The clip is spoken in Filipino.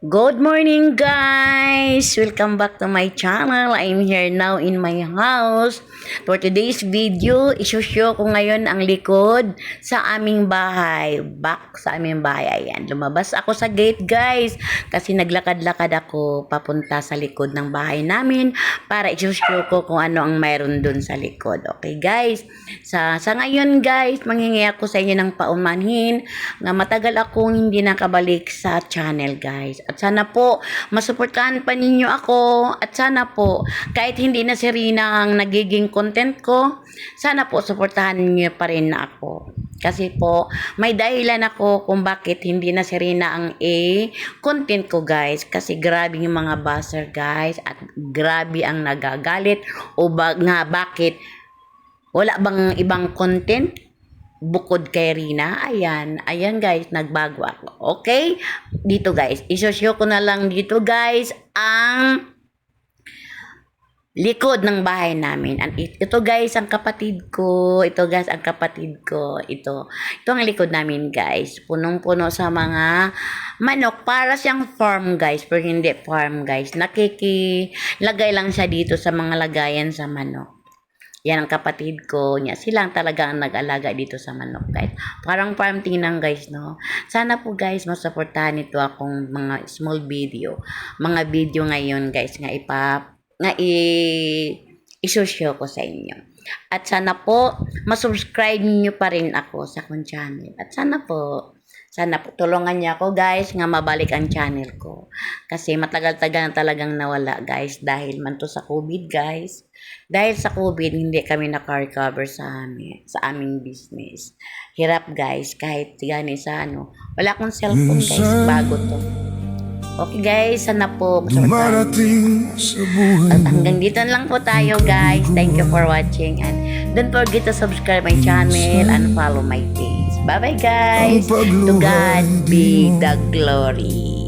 Good morning, guys! Welcome back to my channel. I'm here now in my house. For today's video, isushow ko ngayon ang likod sa aming bahay. Back sa aming bahay. Ayan, lumabas ako sa gate, guys. Kasi naglakad-lakad ako papunta sa likod ng bahay namin para isushow ko kung ano ang mayroon dun sa likod. Okay, guys? Sa ngayon, guys, manghingi ako sa inyo ng paumanhin na matagal akong hindi nakabalik sa channel, guys. At sana po, masuportahan pa ninyo ako. At sana po, kahit hindi na si Rina ang nagiging content ko, sana po, suportahan niyo pa rin na ako. Kasi po, may dahilan ako kung bakit hindi na si Rina ang content ko, guys. Kasi grabe yung mga buzzer, guys. At grabe ang nagagalit. O bakit wala bang ibang content bukod kay Rina? Ayan guys, nagbago ako. Okay? Dito guys, isoshow ko na lang dito guys ang likod ng bahay namin. And ito guys, ang kapatid ko. Ito guys, ang kapatid ko. Ito ang likod namin guys. Punong-puno sa mga manok. Para siyang farm guys. Pero hindi farm guys. Nakikilagay lang siya dito sa mga lagayan sa manok. Yan ang kapatid ko niya. Silang talaga ang nag-alaga dito sa manok, guys. Parang farm tingnan, guys, no? Sana po, guys, masuportahan ito akong mga small video. Mga video ngayon, guys, i-show ko sa inyo. At sana po, masubscribe niyo pa rin ako sa akong channel. At sana po, tulungan niyo ako, guys, nga mabalik ang channel ko. Kasi matagal-tagal na talagang nawala, guys, dahil man to sa COVID, guys. Dahil sa COVID, hindi kami naka-recover sa aming business. Hirap, guys, kahit gani sa wala akong cellphone, guys, bago to. Okay, guys, sana po dumarating sa buhay at hanggang dito lang po tayo, guys. Thank you for watching and don't forget to subscribe my channel and follow my page. Bye-bye, guys. To God be the glory.